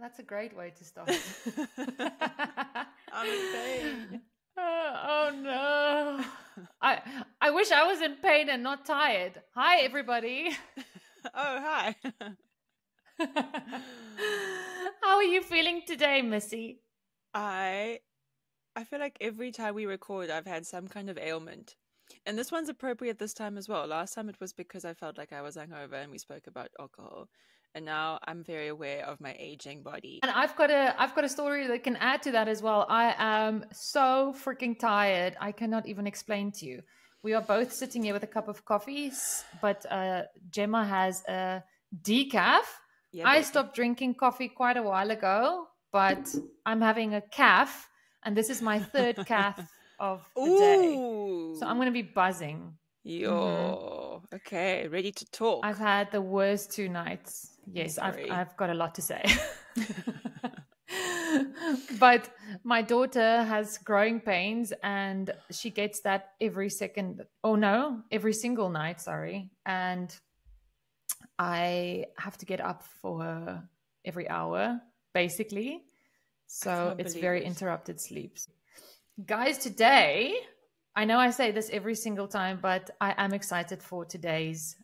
That's a great way to start. I'm in pain. Oh no. I wish I was in pain and not tired. Hi everybody. Oh, hi. How are you feeling today, Missy? I feel like every time we record, I've had some kind of ailment. And this one's appropriate this time as well. Last time it was because I felt like I was hungover and we spoke about alcohol. And now I'm very aware of my aging body. And I've got a story that can add to that as well. I am so freaking tired. I cannot even explain to you. We are both sitting here with a cup of coffee, but Gemma has a decaf. Yeah, I baby. stopped drinking coffee quite a while ago, but I'm having a calf, and this is my third calf of the day. So I'm Ooh. going to be buzzing. Yo. Okay, ready to talk. I've had the worst 2 nights. Yes, Sorry. I've got a lot to say. But my daughter has growing pains and she gets that every single night, sorry. And I have to get up for her every hour, basically. So it's very interrupted sleep. Guys, today, I know I say this every single time, but I am excited for today's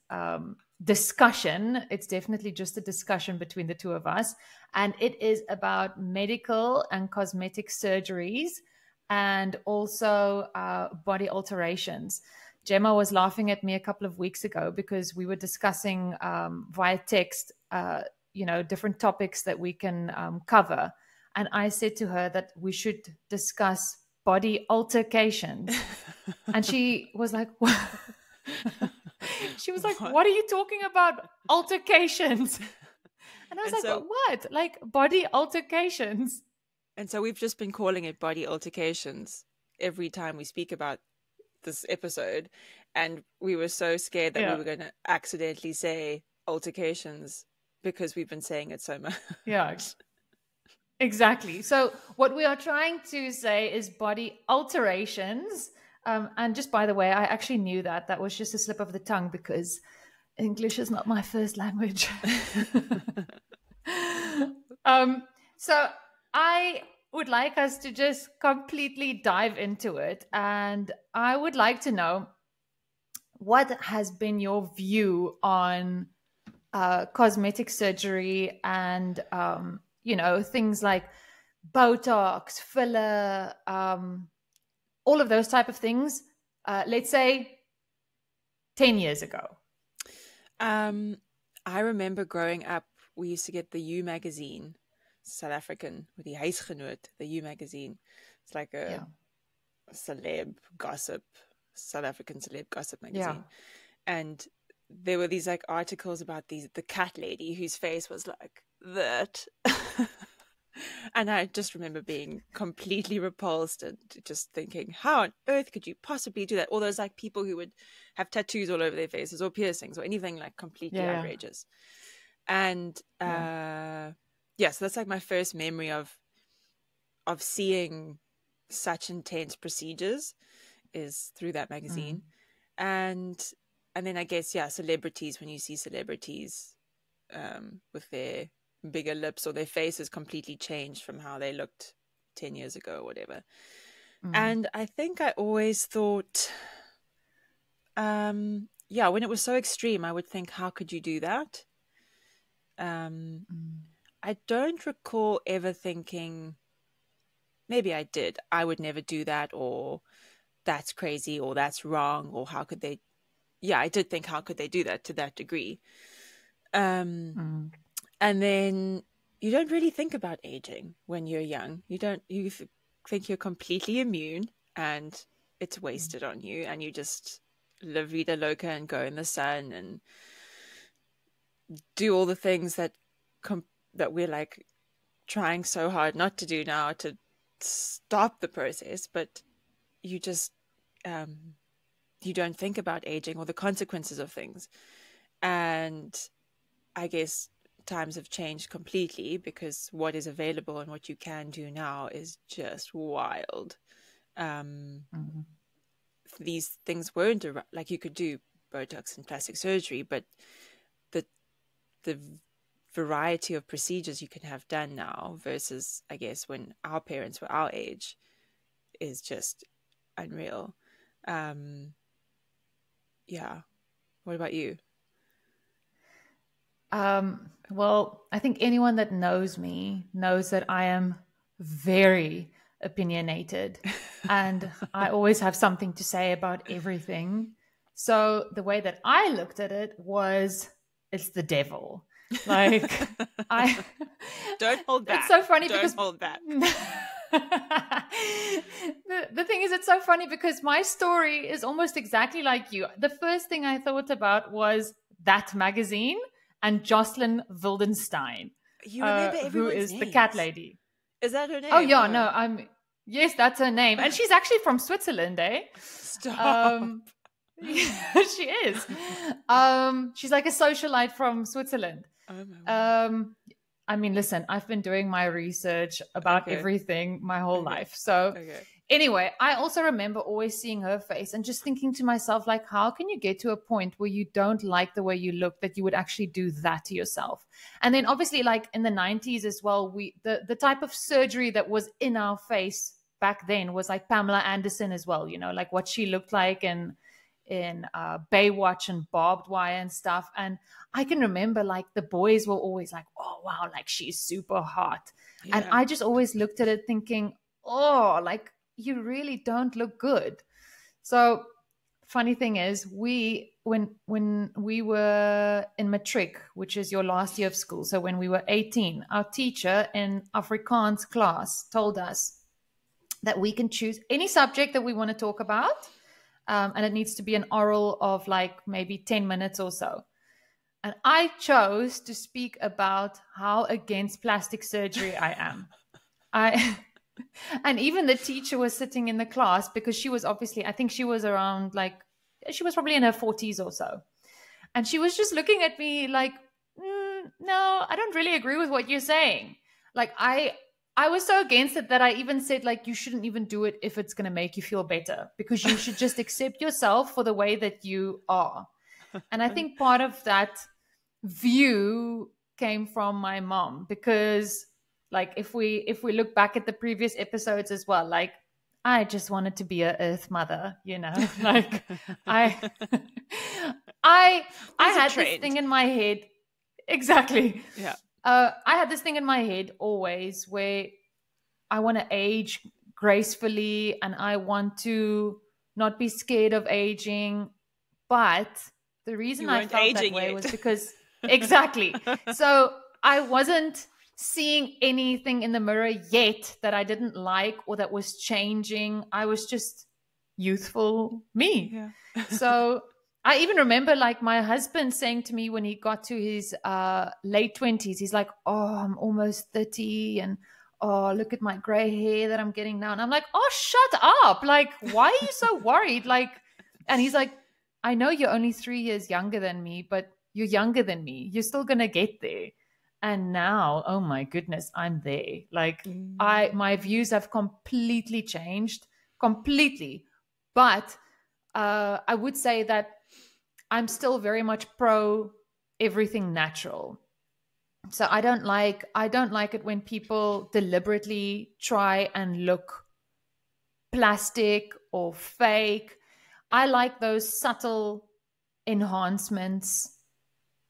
discussion. It's definitely just a discussion between the two of us. And it is about medical and cosmetic surgeries and also body alterations. Gemma was laughing at me a couple of weeks ago because we were discussing via text, different topics that we can cover. And I said to her that we should discuss body altercations. And she was like, what? She was like, what are you talking about? Altercations. And I was like, what? Like body altercations. And so we've just been calling it body altercations every time we speak about this episode. And we were so scared that we were going to accidentally say altercations because we've been saying it so much. Yeah, exactly. So what we are trying to say is body alterations. And just by the way, I actually knew that was just a slip of the tongue because English is not my first language. So I would like us to just completely dive into it. And I would like to know, what has been your view on cosmetic surgery and, things like Botox, filler, all of those type of things, let's say 10 years ago? I remember growing up, we used to get the U magazine, South African, with the Huisgenoot, the U magazine. It's like a celeb gossip, South African celeb gossip magazine. And there were these like articles about the cat lady whose face was like that. And I just remember being completely repulsed and just thinking, how on earth could you possibly do that? All those like people who would have tattoos all over their faces or piercings or anything like completely outrageous. And so that's like my first memory of seeing such intense procedures is through that magazine. And then I guess, celebrities, when you see celebrities with their bigger lips or their faces completely changed from how they looked 10 years ago or whatever. And I think I always thought, when it was so extreme, I would think, how could you do that? I don't recall ever thinking, maybe I did, I would never do that, or that's crazy, or that's wrong, or how could they? Yeah, I did think, how could they do that to that degree? And then you don't really think about aging when you're young. You think you're completely immune and it's wasted on you, and you just live vida loca and go in the sun and do all the things that we're like trying so hard not to do now to stop the process. But you just you don't think about aging or the consequences of things. And I guess times have changed completely because what is available and what you can do now is just wild. These things weren't like, you could do Botox and plastic surgery, but the variety of procedures you can have done now versus, I guess, when our parents were our age is just unreal. Yeah. What about you? Well, I think anyone that knows me knows that I am very opinionated and I always have something to say about everything. So the way that I looked at it was, it's the devil. Like, I don't hold back. It's so funny don't because hold back. The thing is, it's so funny because my story is almost exactly like you. The first thing I thought about was that magazine and Jocelyn Wildenstein, You remember who everyone's is names. the cat lady. Is that her name? Oh yeah, no, yes, that's her name, and she's actually from Switzerland, eh? Stop. Yeah, she is. She's like a socialite from Switzerland. Oh my God. I mean, listen, I've been doing my research about everything my whole life. So anyway, I also remember always seeing her face and just thinking to myself, like, how can you get to a point where you don't like the way you look that you would actually do that to yourself? And then obviously, like in the 90s as well, the type of surgery that was in our face back then was like Pamela Anderson as well, you know, like what she looked like in Baywatch and barbed wire and stuff. And I can remember like the boys were always like, oh wow, like she's super hot. Yeah. And I just always looked at it thinking, oh, like you really don't look good. So funny thing is, when we were in matric, which is your last year of school, so when we were 18, our teacher in Afrikaans class told us that we can choose any subject that we want to talk about. And it needs to be an oral of like maybe 10 minutes or so. And I chose to speak about how against plastic surgery I am. And even the teacher was sitting in the class because she was obviously, I think she was around like, she was probably in her 40s or so. And she was just looking at me like, no, I don't really agree with what you're saying. Like I was so against it that I even said, like, you shouldn't even do it if it's going to make you feel better, because you should just accept yourself for the way that you are. And I think part of that view came from my mom, because like if we look back at the previous episodes as well, like I just wanted to be a earth mother, you know, like I had this thing in my head. Exactly. Yeah. I had this thing in my head always where I want to age gracefully and I want to not be scared of aging. But the reason I felt that way was because, exactly. So I wasn't seeing anything in the mirror yet that I didn't like or that was changing. I was just youthful me. Yeah. So I even remember like my husband saying to me when he got to his late 20s, he's like, oh, I'm almost 30 and oh, look at my gray hair that I'm getting now. And I'm like, oh, shut up. Like, why are you so worried? Like, and he's like, I know you're only 3 years younger than me, but you're younger than me. You're still going to get there. And now, oh my goodness, I'm there. Like my views have completely changed, completely. But I would say that I'm still very much pro everything natural. So I don't like it when people deliberately try and look plastic or fake. I like those subtle enhancements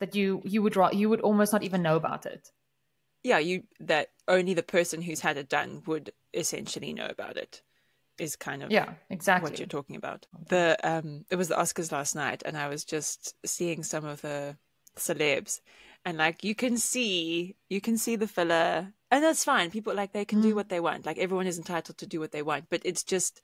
that you would almost not even know about it. Yeah, that only the person who's had it done would essentially know about it. Is kind of exactly what you're talking about. It was the Oscars last night, and I was just seeing some of the celebs, and like you can see the filler, and that's fine. People like they can do what they want. Like everyone is entitled to do what they want, but it's just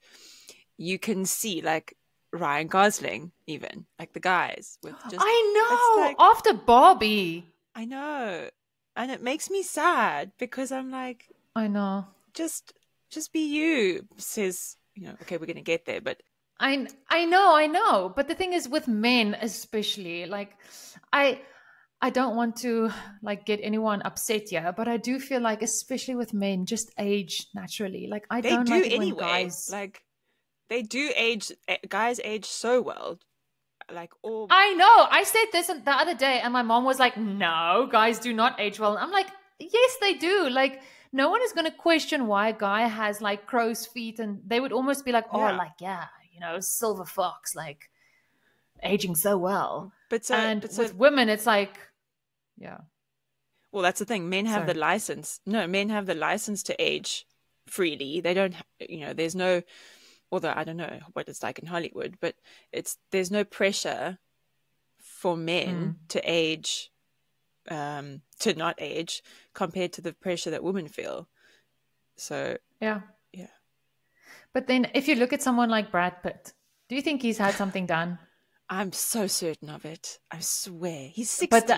you can see like Ryan Gosling, even like the guys with just I know like, after Barbie. I know, and it makes me sad because I'm like, I know, just be you, says, you know, okay, we're going to get there. But I know. But the thing is with men, especially, like I don't want to like get anyone upset here, but I do feel like, especially with men, just age naturally. Like I don't like it when guys like they do age. Guys age so well. like all. I know. I said this the other day, and my mom was like, "No, guys do not age well." And I'm like, "Yes, they do." Like, no one is going to question why a guy has like crow's feet, and they would almost be like, "Oh, Yeah. like yeah, silver fox, like aging so well." But And with women, it's like, yeah. Well, that's the thing. Men have the Sorry. license. No, men have the license to age freely. They don't, there's no, although I don't know what it's like in Hollywood, but there's no pressure for men to age, to not age, compared to the pressure that women feel. So, Yeah. yeah. But then if you look at someone like Brad Pitt, do you think he's had something done? I'm so certain of it. I swear. He's 60. But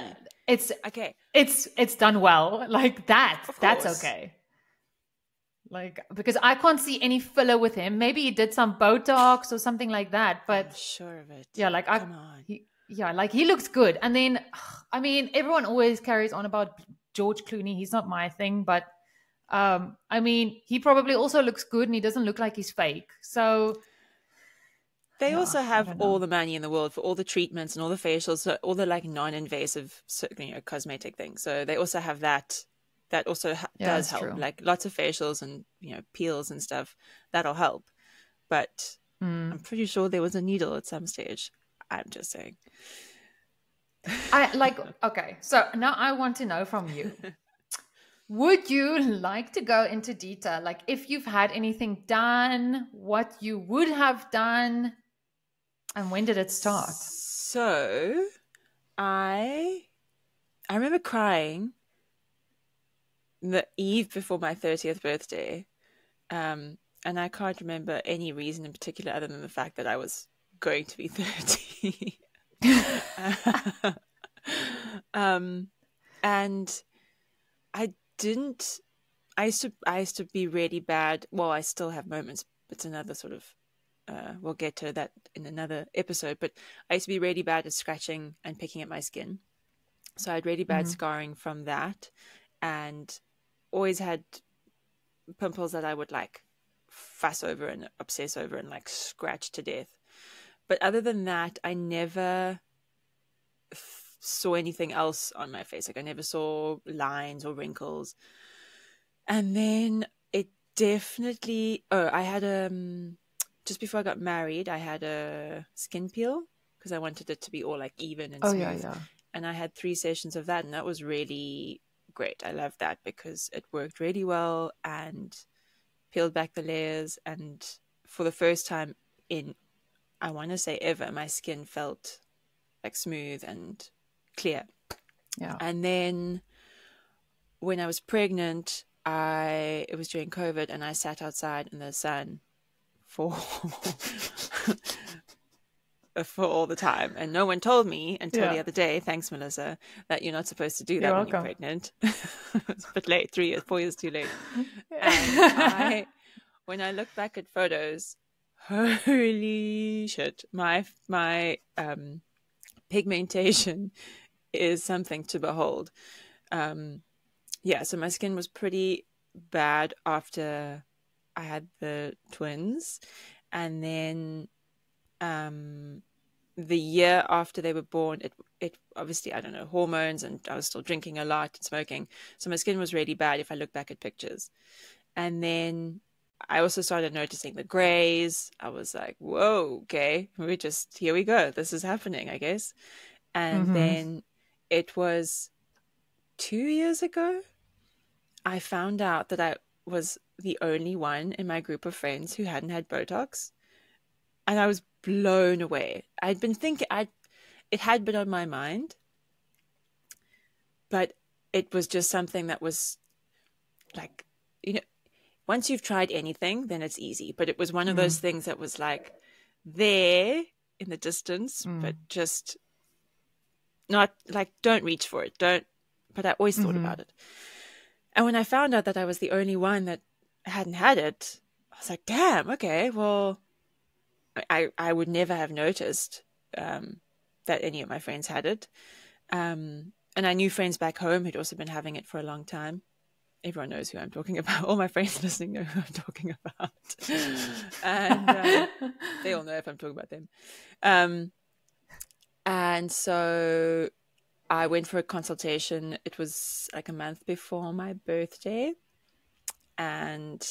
it's okay. It's done well. Like that. Of That's course. okay. Like, because I can't see any filler with him. Maybe he did some Botox or something like that. But I'm sure of it. Yeah, like Come on. he looks good. And then, I mean, everyone always carries on about George Clooney. He's not my thing, but I mean, he probably also looks good, and he doesn't look like he's fake. So they also have all the money in the world for all the treatments and all the facials, all the like non-invasive, cosmetic things. So they also have that. That also does help. True. Like lots of facials and peels and stuff that'll help. But I'm pretty sure there was a needle at some stage. I'm just saying. Okay, so now I want to know from you. Would you like to go into detail? Like if you've had anything done, what you would have done, and when did it start? So I remember crying the eve before my 30th birthday. And I can't remember any reason in particular other than the fact that I was going to be 30. And I used to be really bad. Well, I still have moments. It's another sort of, we'll get to that in another episode, but I used to be really bad at scratching and picking at my skin. So I had really bad scarring from that, and always had pimples that I would like fuss over and obsess over and like scratch to death. But other than that, I never saw anything else on my face. Like I never saw lines or wrinkles. And then it definitely, I had just before I got married, I had a skin peel because I wanted it to be all like even and smooth. Yeah. And I had 3 sessions of that, and that was really great. I loved that because it worked really well and peeled back the layers. And for the first time in, I want to say ever, my skin felt like smooth and clear. Yeah. And then when I was pregnant, it was during COVID, and I sat outside in the sun for for all the time, and no one told me until the other day, thanks Melissa, that you're not supposed to do that when you're pregnant. It's a bit late, 4 years too late. And when I look back at photos, holy shit, my pigmentation is something to behold. So my skin was pretty bad after I had the twins, and then the year after they were born, it obviously, I don't know, hormones, and I was still drinking a lot and smoking, so my skin was really bad if I look back at pictures. And then I also started noticing the grays. I was like, whoa, okay, here we go, this is happening, I guess. And then it was 2 years ago, I found out that I was the only one in my group of friends who hadn't had Botox. And I was blown away. I'd been thinking, it had been on my mind, but it was just something that was like, once you've tried anything, then it's easy. But it was one of those things that was like there in the distance, but just not like, don't reach for it. But I always thought about it. And when I found out that I was the only one that hadn't had it, I was like, damn, okay, well, I would never have noticed that any of my friends had it. And I knew friends back home who'd also been having it for a long time. Everyone knows who I'm talking about. All my friends listening know who I'm talking about. And they all know if I'm talking about them. And so I went for a consultation. It was like a month before my birthday. And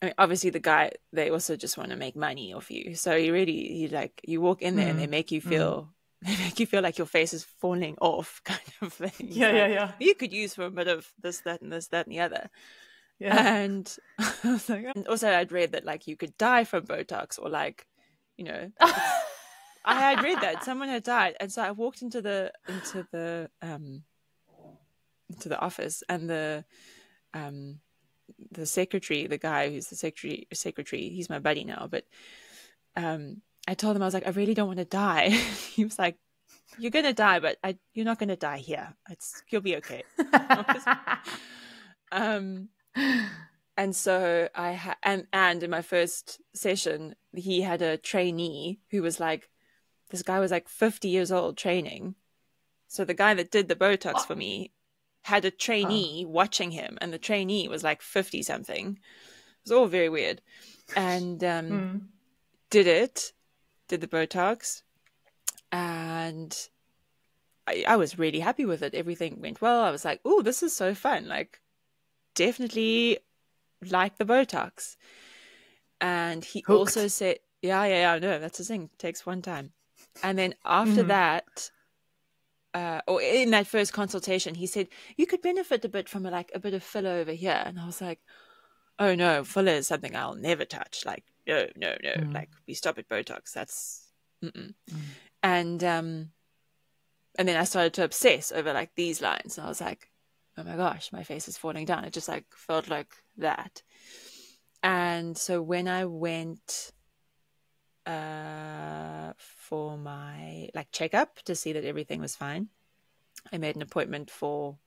I mean, obviously the guy, they also just want to make money off you. So you like, you walk in there and they make you feel like your face is falling off kind of thing. Yeah. You could use for a bit of this, that, and this, that, and the other. Yeah. And I was like, and also I'd read that like you could die from Botox, or like, you know, I had read that someone had died. And so I walked into the office, and the secretary, the guy who's the secretary, he's my buddy now, but I told him, I was like, I really don't want to die. He was like, you're going to die, but you're not going to die here. You'll be okay. And so and in my first session, he had a trainee who was like, this guy was like 50 years old training. So the guy that did the Botox for me had a trainee watching him, and the trainee was like 50 something. It was all very weird. And did the Botox, and I was really happy with it. Everything went well. I was like, oh, this is so fun. Like, definitely like the Botox. And he also said, yeah, no, that's the thing. It takes one time. And then after that, or in that first consultation, he said, you could benefit a bit from a bit of filler over here. And I was like, oh no, filler is something I'll never touch. Like, no. Like, we stop at Botox. That's, And then I started to obsess over like these lines. And I was like, oh my gosh, my face is falling down. It just like felt like that. And so when I went for my like checkup to see that everything was fine, I made an appointment for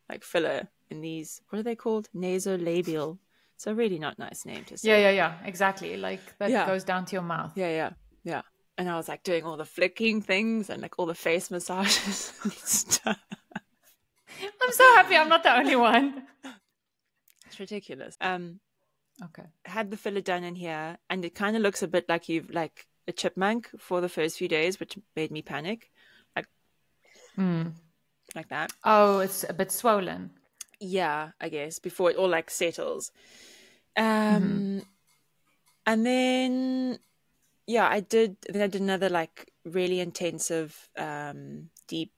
like filler in these, what are they called? Nasolabial. It's a really not nice name to say. Yeah, exactly. Like that goes down to your mouth. Yeah. And I was like doing all the flicking things and like all the face massages and stuff. I'm so happy I'm not the only one. It's ridiculous. Okay. Had the filler done in here, and it kind of looks a bit like you've like a chipmunk for the first few days, which made me panic. Like that. Oh, it's a bit swollen. Yeah, I guess, before it all like settles. And then I did another like really intensive deep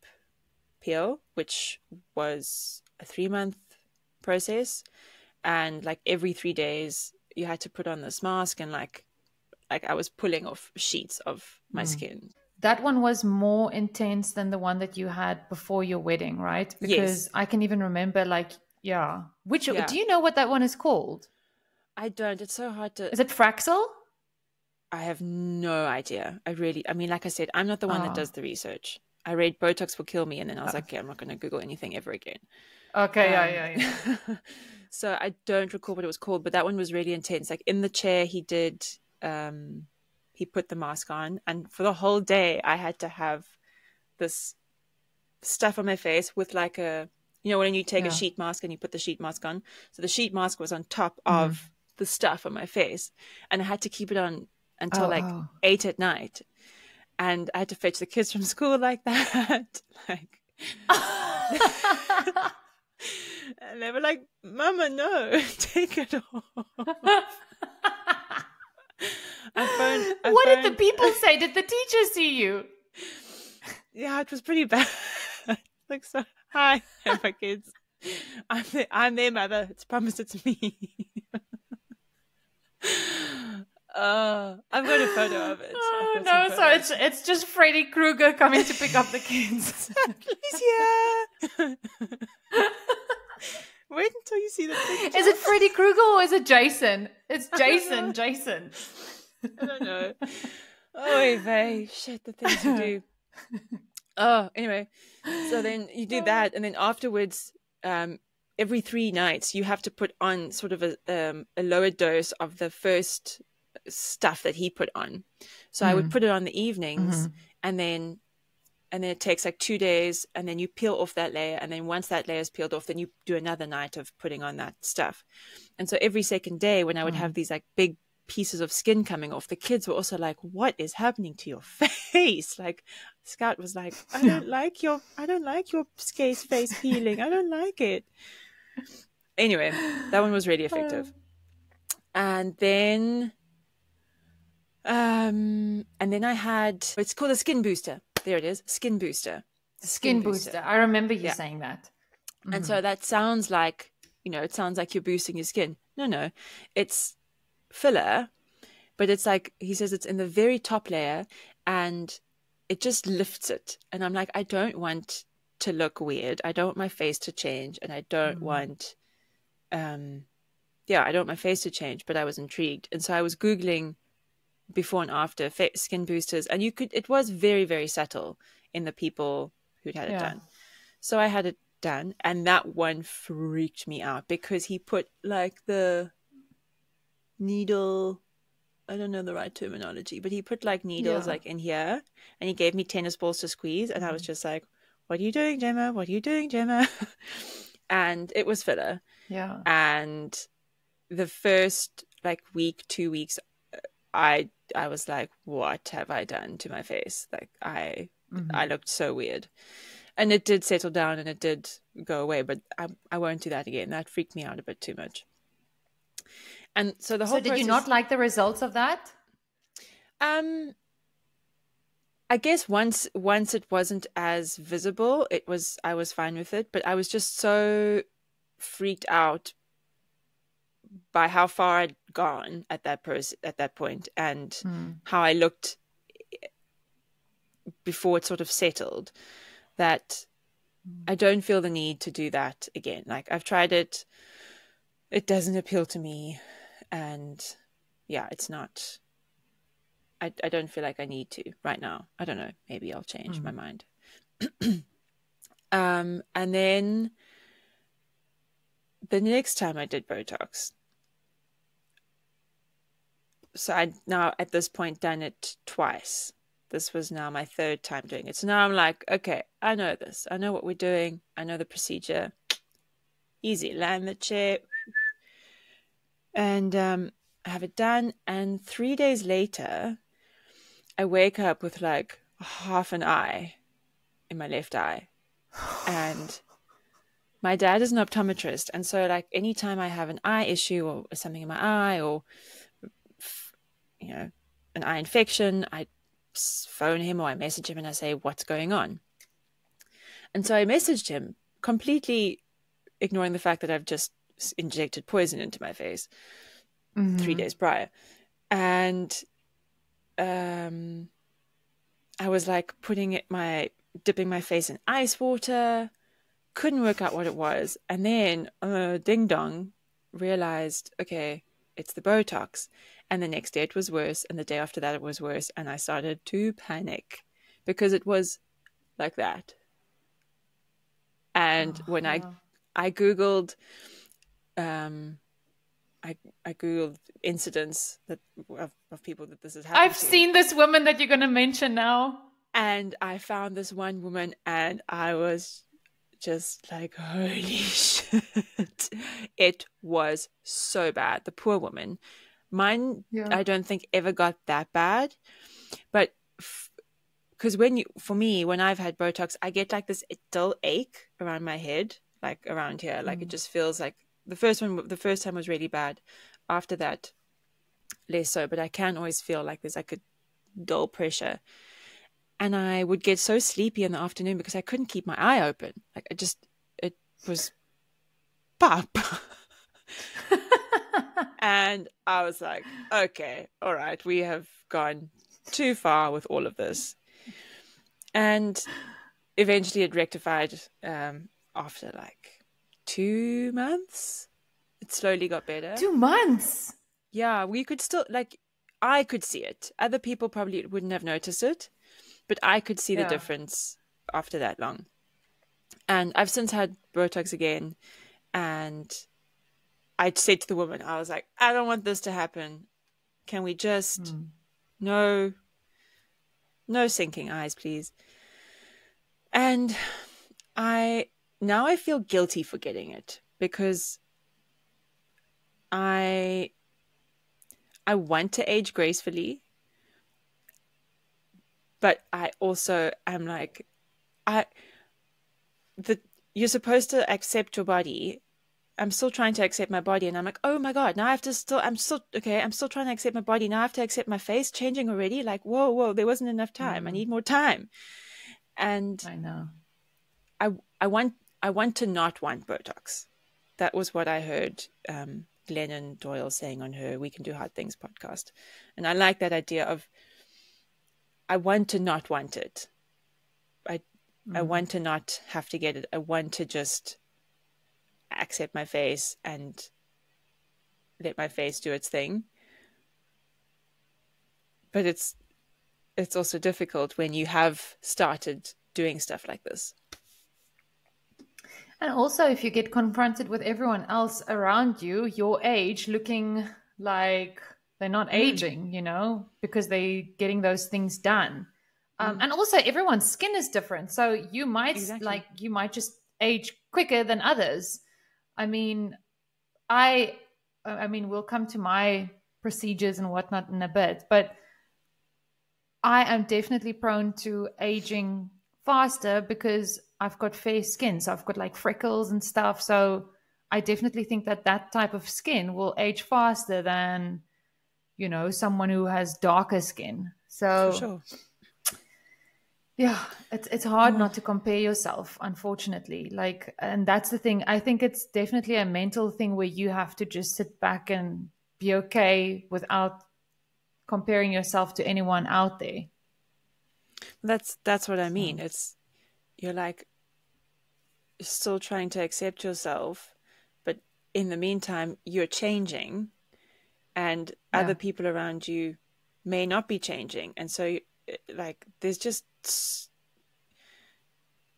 peel, which was a 3-month process, and like every 3 days you had to put on this mask, and like I was pulling off sheets of my skin. That one was more intense than the one that you had before your wedding, right? Because I can even remember do you know what that one is called? I don't. It's so hard to. Is it Fraxel? I have no idea. I mean, like I said, I'm not the one that does the research. I read Botox will kill me, and then I was like, okay, I'm not going to Google anything ever again. Okay, yeah. So I don't recall what it was called, but that one was really intense. Like in the chair, he did, he put the mask on, and for the whole day, I had to have this stuff on my face with like when you take a sheet mask and you put the sheet mask on. So the sheet mask was on top of the stuff on my face, and I had to keep it on until 8 at night. And I had to fetch the kids from school like that. And they were like, Mama, no, take it off. What did the people say? Did the teacher see you? Yeah, it was pretty bad. Like, so, hi, my kids. I'm their mother. It's promised it's me. I've got a photo of it. Oh no! So it's just Freddy Krueger coming to pick up the kids. He's here. Wait until you see the picture. Is it Freddy Krueger or is it Jason? It's Jason. Jason. I don't know. Oh, vey. Shit, the things you do. Oh, anyway. So then you do that, and then afterwards, every 3 nights you have to put on sort of a lower dose of the first stuff that he put on. So I would put it on the evenings, and then it takes like 2 days, and then you peel off that layer, and then once that layer is peeled off, then you do another night of putting on that stuff. And so every second day when I would have these like big pieces of skin coming off, the kids were also like, what is happening to your face? Like Scout was like, I don't like your face peeling. I don't like it. Anyway, that one was really effective. And then I had, it's called a skin booster. There it is. Skin booster. Skin booster. I remember you saying that. Mm-hmm. And so that sounds like, it sounds like you're boosting your skin. No, it's filler, but it's like, he says it's in the very top layer and it just lifts it. And I'm like, I don't want to look weird. I don't want my face to change. And I don't want, I don't want my face to change, but I was intrigued. And so I was Googling before and after skin boosters, and it was very, very subtle in the people who'd had it done. So I had it done, and that one freaked me out because he put like the needle, I don't know the right terminology, but he put like needles like in here, and he gave me tennis balls to squeeze, and I was just like, what are you doing, Gemma? What are you doing, Gemma? And it was filler. Yeah. And the first like week, 2 weeks, I was like, what have I done to my face? Like I looked so weird. And it did settle down and it did go away, but I won't do that again. That freaked me out a bit too much. And so the whole did you not like the results of that? I guess once it wasn't as visible, I was fine with it, but I was just so freaked out by how far I'd gone at that point and how I looked before it sort of settled, that I don't feel the need to do that again. Like I've tried it. It doesn't appeal to me. And it's not, I don't feel like I need to right now. I don't know. Maybe I'll change my mind. And then the next time I did Botox, so I'd now at this point done it twice. This was now my third time doing it. So now I'm like, okay, I know this. I know what we're doing. I know the procedure. Easy, land the chair. And I have it done. And 3 days later, I wake up with like half an eye in my left eye. And my dad is an optometrist. And so like anytime I have an eye issue or something in my eye or an eye infection, I phone him or I message him and I say, what's going on? And so I messaged him, completely ignoring the fact that I've just injected poison into my face 3 days prior. And I was like dipping my face in ice water, couldn't work out what it was. And then ding dong, realized, okay, it's the Botox. And the next day it was worse. And the day after that it was worse. And I started to panic because it was like that. And when I Googled, I Googled incidents of people that this has happened I've seen this woman that you're going to mention now. And I found this one woman and I was just like, holy shit. It was so bad. The poor woman. Mine, I don't think ever got that bad, but because when I've had Botox, I get like this dull ache around my head, like around here, like it just feels like the first time was really bad. After that, less so, but I can always feel like there's like a dull pressure, and I would get so sleepy in the afternoon because I couldn't keep my eye open. Like it was pop. And I was like, okay, all right, we have gone too far with all of this. And eventually it rectified after like 2 months. It slowly got better. 2 months? Yeah, we could still, like, I could see it. Other people probably wouldn't have noticed it, but I could see the difference after that long. And I've since had Botox again, and I said to the woman, I was like, I don't want this to happen. Can we just no sinking eyes, please? And I feel guilty for getting it because I I want to age gracefully, but I also am like, you're supposed to accept your body. I'm still trying to accept my body, and I'm like, oh my God, now I have to I'm still trying to accept my body. Now I have to accept my face changing already. Like, whoa, there wasn't enough time. I need more time. And I know. I want to not want Botox. That was what I heard Glennon Doyle saying on her We Can Do Hard Things podcast. And I like that idea of, I want to not want it. I want to not have to get it. I want to just accept my face and let my face do its thing. But it's also difficult when you have started doing stuff like this. And also, if you get confronted with everyone else around you, your age, looking like they're not aging, you know, because they're getting those things done. And also, everyone's skin is different. So you might you might just age quicker than others. I mean, we'll come to my procedures and whatnot in a bit, but I am definitely prone to aging faster because I've got fair skin. So I've got like freckles and stuff. So I definitely think that type of skin will age faster than, you know, someone who has darker skin. So for sure. Yeah, it's hard not to compare yourself, unfortunately. Like, and that's the thing. I think it's definitely a mental thing where you have to just sit back and be okay without comparing yourself to anyone out there. That's what I mean. You're like still trying to accept yourself, but in the meantime, you're changing, and other people around you may not be changing, and so like there's just,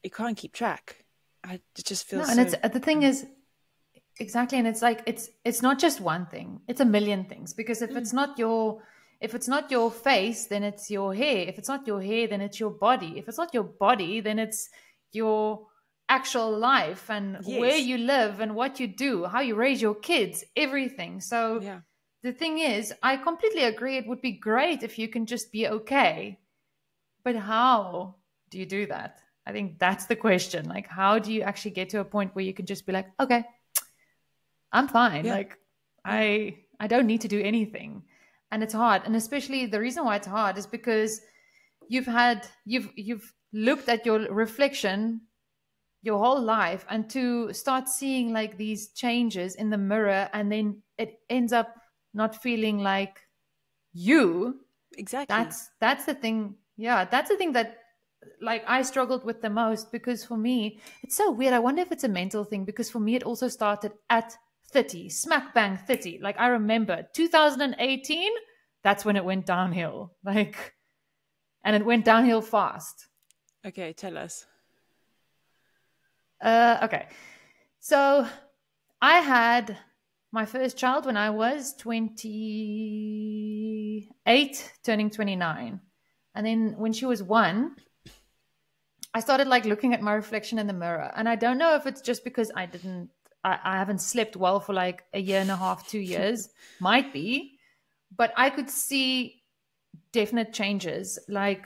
you can't keep track. I just feel and it's the thing is exactly, and it's like it's not just one thing; it's a million things. Because if it's not your face, then it's your hair. If it's not your hair, then it's your body. If it's not your body, then it's your actual life and where you live and what you do, how you raise your kids, everything. So the thing is, I completely agree. It would be great if you can just be okay. But how do you do that? I think that's the question. Like, how do you actually get to a point where you can just be like, okay, I'm fine. Like, I don't need to do anything. And it's hard. And especially the reason why it's hard is because you've looked at your reflection your whole life, and to start seeing like these changes in the mirror, and then it ends up not feeling like you. Exactly. That's the thing. Yeah, that's the thing that like I struggled with the most, because for me, it's so weird. I wonder if it's a mental thing, because for me, it also started at 30, smack bang 30. Like I remember 2018, that's when it went downhill. Like, and it went downhill fast. Okay, tell us. Okay. So I had my first child when I was 28, turning 29. And then when she was 1, I started like looking at my reflection in the mirror. And I don't know if it's just because I haven't slept well for like a year and a half, 2 years, might be, but I could see definite changes. Like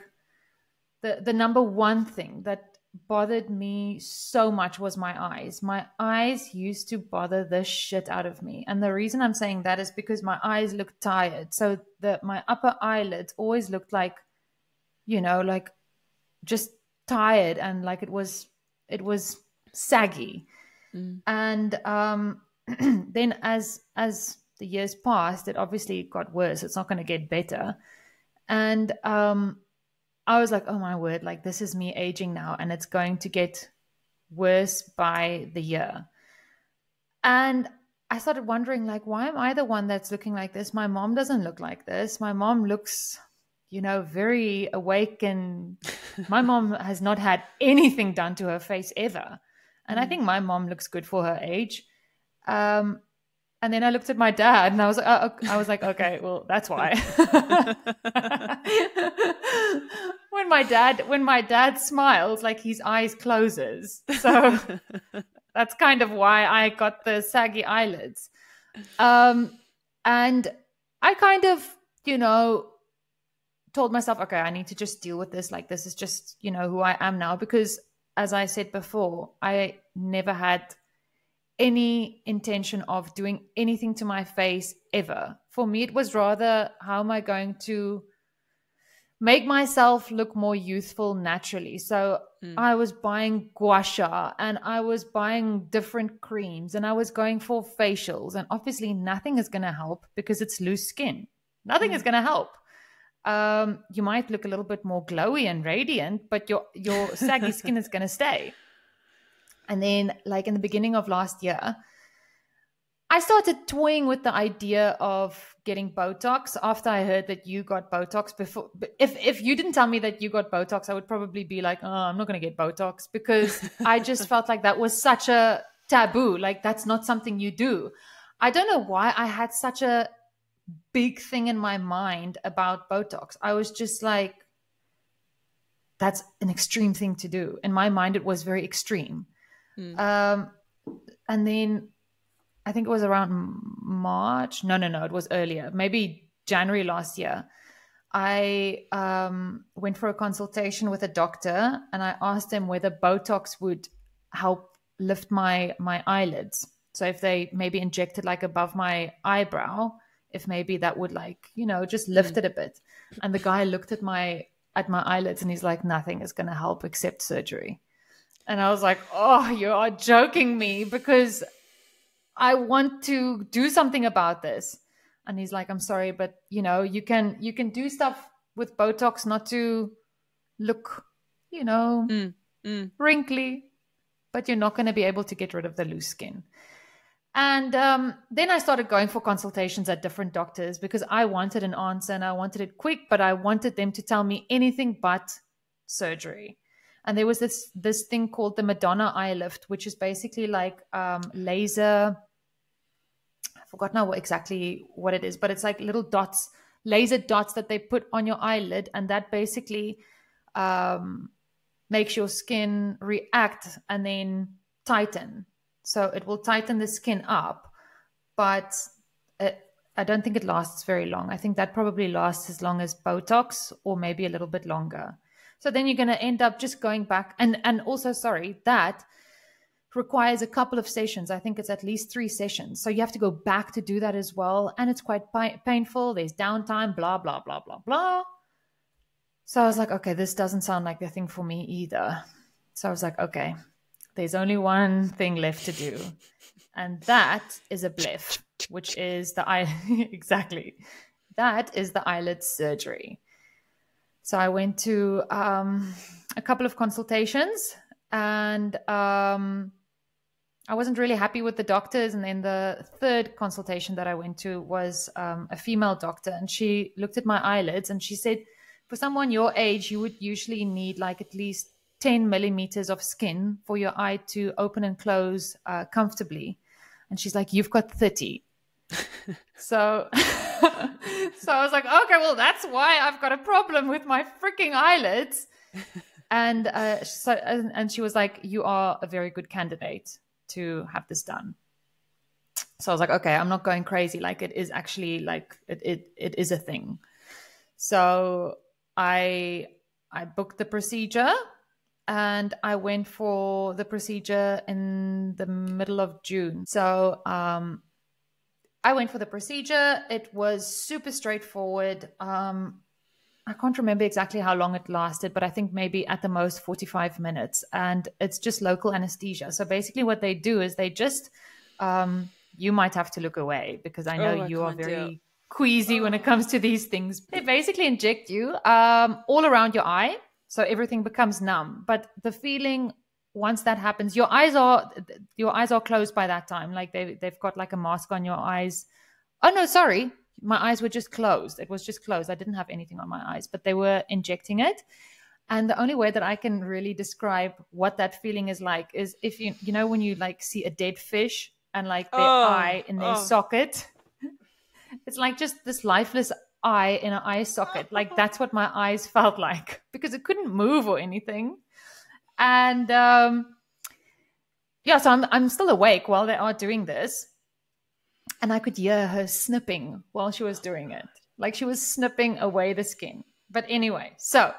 the number one thing that bothered me so much was my eyes. My eyes used to bother the shit out of me. And the reason I'm saying that is because my eyes looked tired. So my upper eyelids always looked like, you know, like just tired, and like it was saggy. And then as the years passed, it obviously got worse. It's not going to get better. And I was like, oh my word, like this is me aging now, and it's going to get worse by the year. And I started wondering, like, why am I the one that's looking like this? My mom doesn't look like this. My mom looks, you know, very awake, and my mom has not had anything done to her face ever. And I think my mom looks good for her age. And then I looked at my dad, and I was like, okay, well, that's why. when my dad smiles, like his eyes closes. So that's kind of why I got the saggy eyelids. And I kind of, told myself, okay, I need to just deal with this. Like, this is just, who I am now. Because as I said before, I never had any intention of doing anything to my face ever. For me, it was rather, how am I going to make myself look more youthful naturally? So I was buying gua sha, and I was buying different creams, and I was going for facials. And obviously nothing is going to help because it's loose skin. Nothing is going to help. You might look a little bit more glowy and radiant, but your saggy skin is going to stay. And then, like, in the beginning of last year, I started toying with the idea of getting Botox after I heard that you got Botox before. If you didn't tell me that you got Botox, I would probably be like, oh, I'm not going to get Botox, because I just felt like that was such a taboo. Like, that's not something you do. I don't know why I had such a big thing in my mind about Botox. I was just like, that's an extreme thing to do. In my mind, it was very extreme. And then I think it was around March. No, it was earlier. Maybe January last year. I went for a consultation with a doctor, and I asked him whether Botox would help lift my eyelids. So if they maybe injected like above my eyebrow, if maybe that would, like, just lift it a bit. And the guy looked at my eyelids and he's like, nothing is going to help except surgery. And I was like, oh, you are joking me, because I want to do something about this. And he's like, I'm sorry, but you can do stuff with Botox not to look, wrinkly, but you're not going to be able to get rid of the loose skin. And then I started going for consultations at different doctors, because I wanted an answer and I wanted it quick, but I wanted them to tell me anything but surgery. And there was this thing called the Madonna eye lift, which is basically like laser. I forgot now exactly what it is, but it's like little dots, laser dots that they put on your eyelid, and that basically makes your skin react and then tighten. So it will tighten the skin up, but I don't think it lasts very long. I think that probably lasts as long as Botox, or maybe a little bit longer. So then you're going to end up just going back. And also, that requires a couple of sessions. I think it's at least 3 sessions. So you have to go back to do that as well. And it's quite painful. There's downtime, blah, blah, blah, blah, blah. So I was like, okay, this doesn't sound like the thing for me either. So I was like, okay, there's only one thing left to do. And that is a blef, which is the eye. Exactly. That is the eyelid surgery. So I went to a couple of consultations, and I wasn't really happy with the doctors. And then the third consultation that I went to was a female doctor, and she looked at my eyelids and she said, for someone your age, you would usually need like at least 10 millimeters of skin for your eye to open and close comfortably. And she's like, you've got 30. So I was like, okay, well, that's why I've got a problem with my freaking eyelids. And she was like, you are a very good candidate to have this done. So I was like, okay, I'm not going crazy. Like, it is actually like, it is a thing. So I booked the procedure, and I went for the procedure in the middle of June. So I went for the procedure. It was super straightforward. I can't remember exactly how long it lasted, but I think maybe at the most 45 minutes. And it's just local anesthesia. So basically what they do is they just, you might have to look away, because I know you are very queasy when it comes to these things. They basically inject you all around your eye. So everything becomes numb. But the feeling, once that happens, your eyes are closed by that time. Like they've got like a mask on your eyes. Oh no, sorry. My eyes were just closed. It was just closed. I didn't have anything on my eyes, but they were injecting it. And the only way that I can really describe what that feeling is like is if you know, when you like see a dead fish and like their eye in their socket, it's like just this lifeless eye in an eye socket. Like that's what my eyes felt like, because it couldn't move or anything. And so I'm still awake while they are doing this. And I could hear her snipping while she was doing it. Like she was snipping away the skin. But anyway, so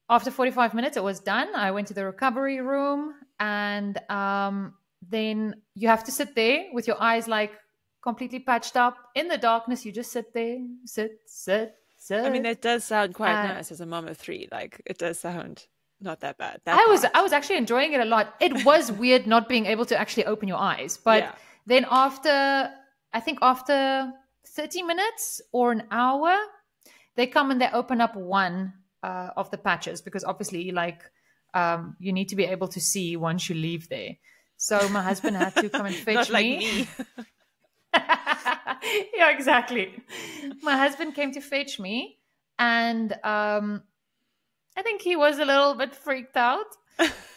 after 45 minutes, it was done. I went to the recovery room, and then you have to sit there with your eyes like completely patched up in the darkness. You just sit there, sit. I mean, that does sound quite nice as a mom of 3. Like, it does sound not that bad. I was actually enjoying it a lot. It was weird not being able to actually open your eyes, but then after 30 minutes or an hour, they come and they open up one of the patches, because obviously, like, you need to be able to see once you leave there. So my husband had to come and fetch not like me. Yeah, exactly. My husband came to fetch me, and I think he was a little bit freaked out.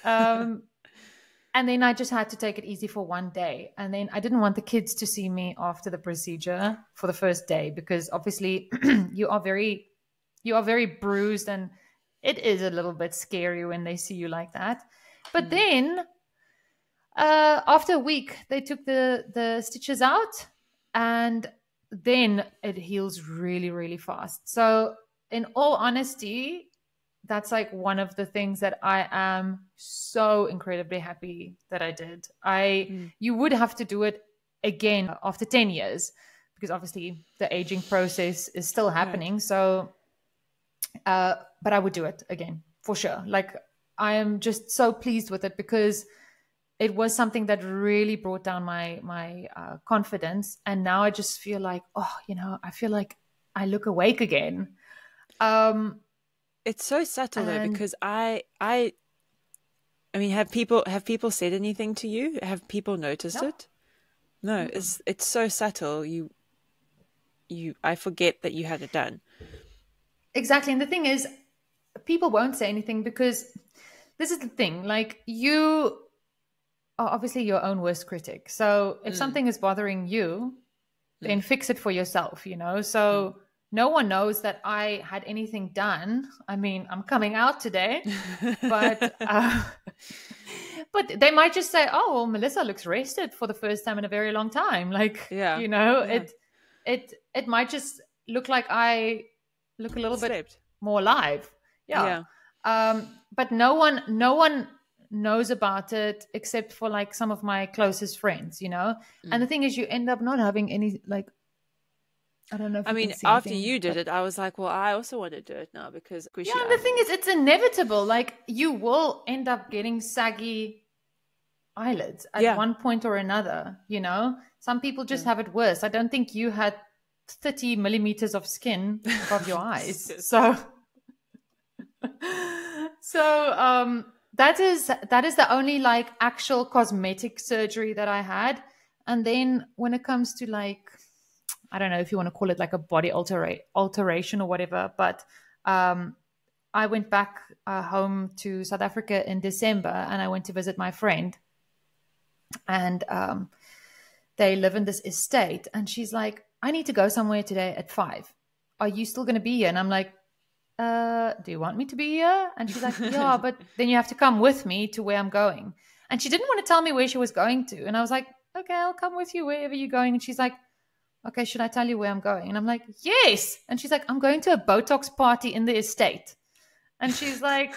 And then I just had to take it easy for one day. And then I didn't want the kids to see me after the procedure for the first day, because obviously you are very bruised, and it is a little bit scary when they see you like that. But then after a week, they took the stitches out, and then it heals really, really fast. So in all honesty, that's like one of the things that I am so incredibly happy that I did. You would have to do it again after 10 years, because obviously the aging process is still happening. Right. So, but I would do it again for sure. Like, I am just so pleased with it, because it was something that really brought down my confidence. And now I just feel like, I feel like I look awake again. It's so subtle though, because I mean, have people said anything to you? Have people noticed it? No, mm-hmm. It's so subtle. I forget that you had it done. Exactly. And the thing is, people won't say anything, because this is the thing, like, you are obviously your own worst critic. So if something is bothering you, then fix it for yourself, So no one knows that I had anything done. I mean, I'm coming out today, but they might just say, "Oh, well, Melissa looks rested for the first time in a very long time." Like, it might just look like I look a little bit more alive. Yeah. But no one knows about it except for like some of my closest friends, And the thing is, you end up not having any, like, I don't know if after you did it, I was like, well, I also want to do it now, because and the thing is, it's inevitable. Like, you will end up getting saggy eyelids at one point or another, Some people just have it worse. I don't think you had 30 millimeters of skin above your eyes. So that is the only like actual cosmetic surgery that I had. And then when it comes to, like, I don't know if you want to call it like a body alteration or whatever, but I went back home to South Africa in December, and I went to visit my friend, and they live in this estate, and she's like, I need to go somewhere today at 5. Are you still going to be here? And I'm like, do you want me to be here? And she's like, yeah, but then you have to come with me to where I'm going. And she didn't want to tell me where she was going to. And I was like, okay, I'll come with you wherever you're going. And she's like, okay, should I tell you where I'm going? And I'm like, yes. And she's like, I'm going to a Botox party in the estate. And she's like,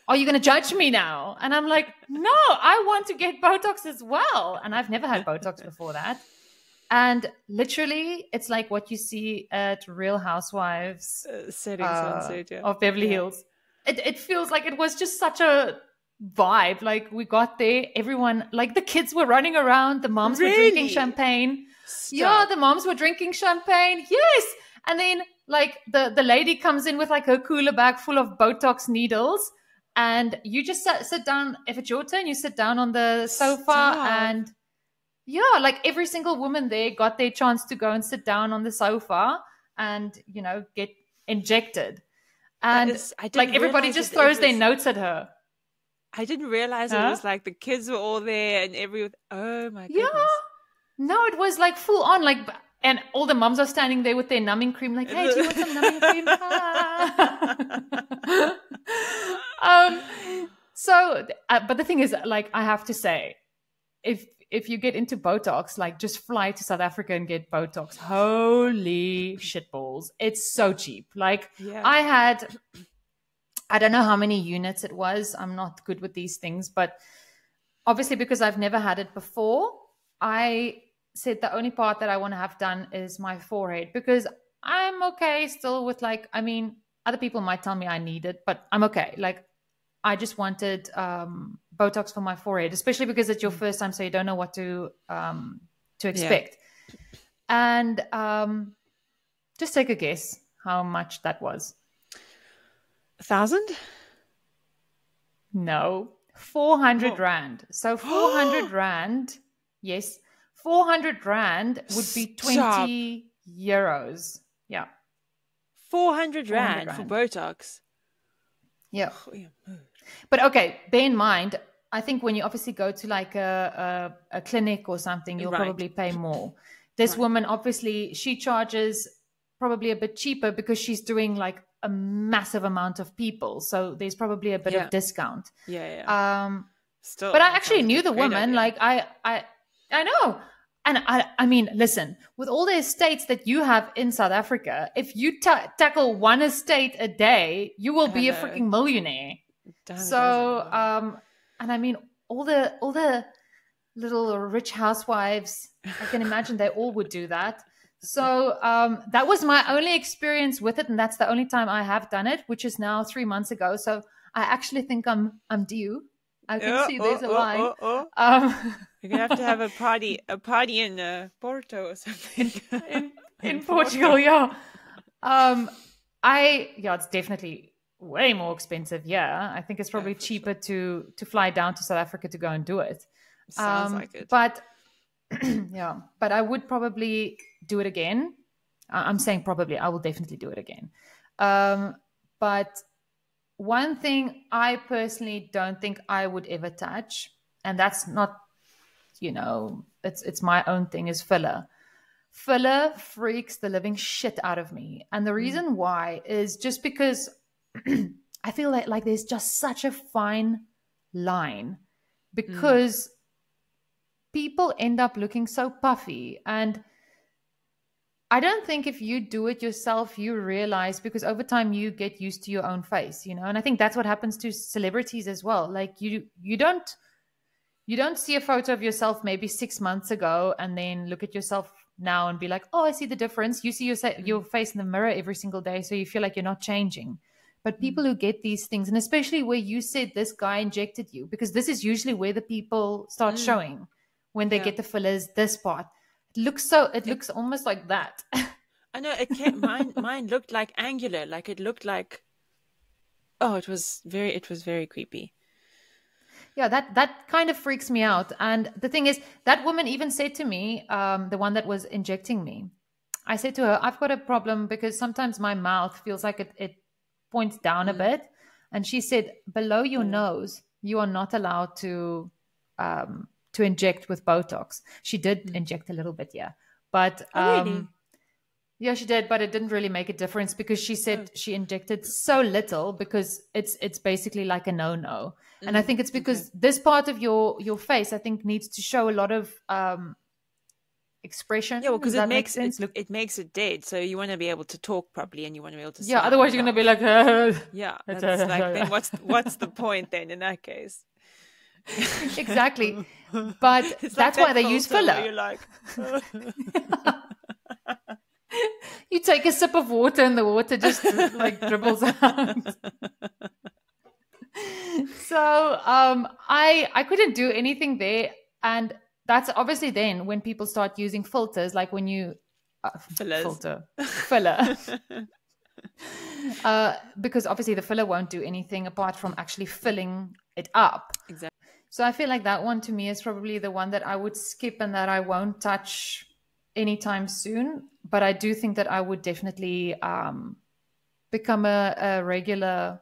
are you going to judge me now? And I'm like, no, I want to get Botox as well. And I've never had Botox before that. And literally, it's like what you see at Real Housewives of Beverly Hills. It feels like it was just such a vibe. Like, we got there, everyone, like, the kids were running around, the moms were drinking champagne. Stop. Yeah, the moms were drinking champagne. Yes. And then, like, the lady comes in with like her cooler bag full of Botox needles, and you just sit down. If it's your turn, you sit down on the sofa. And like, every single woman there got their chance to go and sit down on the sofa and, get injected. And like, everybody just throws their notes at her. I didn't realize it was like the kids were all there and everyone. Oh my goodness. Yeah. No, it was like full on, like, and all the moms are standing there with their numbing cream, like, hey, do you want some numbing cream? But the thing is, like, I have to say, if if you get into Botox, like just fly to South Africa and get Botox. Holy shitballs. It's so cheap. Like I don't know how many units it was. I'm not good with these things, but obviously because I've never had it before, I said the only part that I want to have done is my forehead, because I'm okay still with, like, I mean, other people might tell me I need it, but I'm okay. Like, I just wanted Botox for my forehead, especially because it's your first time, so you don't know what to expect. And just take a guess how much that was. 1,000? No, 400 rand. So 400 rand, yes, 400 rand would be 20 euros. Yeah. 400 rand for Botox. Yeah. But okay, bear in mind, I think when you obviously go to like a clinic or something, you'll probably pay more. This woman, obviously, she charges probably a bit cheaper because she's doing like a massive amount of people. So there's probably a bit of discount. Still, but I actually knew the woman. Like I know. And I mean, listen, with all the estates that you have in South Africa, if you tackle one estate a day, you will be a freaking millionaire. So, and I mean, all the little rich housewives, I can imagine they all would do that. So that was my only experience with it, and that's the only time I have done it, which is now 3 months ago. So I actually think I'm due. I can see there's a line. You're gonna have to have a party in Porto or something. in Portugal, yeah. It's definitely way more expensive. Yeah, I think it's probably cheaper to fly down to South Africa to go and do it. Sounds like it. But but I would probably do it again. I'm saying probably. I will definitely do it again. But one thing I personally don't think I would ever touch, and that's not, it's my own thing, is filler. Filler freaks the living shit out of me. And the reason why is just because I feel like there's just such a fine line, because people end up looking so puffy. And I don't think if you do it yourself, you realize, because over time you get used to your own face, and I think that's what happens to celebrities as well. Like you don't see a photo of yourself maybe 6 months ago and then look at yourself now and be like, oh, I see the difference. You see your face in the mirror every single day, so you feel like you're not changing. But people who get these things, and especially where you said this guy injected you, because this is usually where the people start showing when they get the fillers, this part. It looks almost like that. I know mine looked like angular, like it looked like, it was very creepy. Yeah, that kind of freaks me out. And the thing is, that woman even said to me, the one that was injecting me, I said to her, I've got a problem because sometimes my mouth feels like it points down a bit. And she said, below your nose, you are not allowed to inject with Botox. She did inject a little bit, but really? Yeah, she did, but it didn't really make a difference, because she said she injected so little because it's basically like a no-no. And I think it's because this part of your face, I think, needs to show a lot of expression. Yeah, well, because it makes sense. It makes it dead. So you want to be able to talk properly, and you want to be able to. Yeah, otherwise you're going to be like. Yeah, that's like, then what's the point then in that case? Exactly, but that's why they use filler. You're like. You take a sip of water and the water just like dribbles out. So I couldn't do anything there, and that's obviously then when people start using filters, like when you filler, because obviously the filler won't do anything apart from actually filling it up. Exactly. So I feel like that one to me is probably the one that I would skip and that I won't touch anytime soon. But I do think that I would definitely become a regular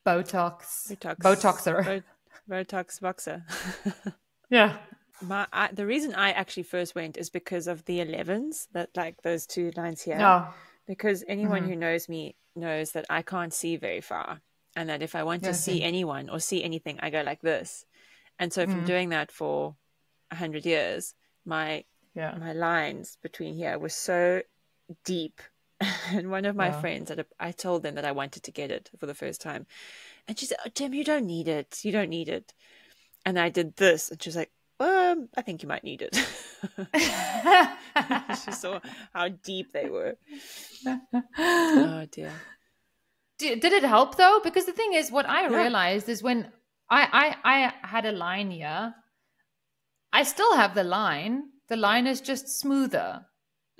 Botoxer. Botox boxer. Yeah. The reason I actually first went is because of the 11s, that like those two lines here. Oh. Because anyone who knows me knows that I can't see very far, and that if I want to see anyone or see anything, I go like this. And so from doing that for 100 years, my lines between here were so deep. And one of my friends, I told them that I wanted to get it for the first time. And she said, "Oh, Tim, you don't need it. You don't need it." And I did this. And she was like, I think you might need it. She saw how deep they were. Oh, dear. Did it help, though? Because the thing is, what I realized is when I had a line here, I still have the line. The line is just smoother.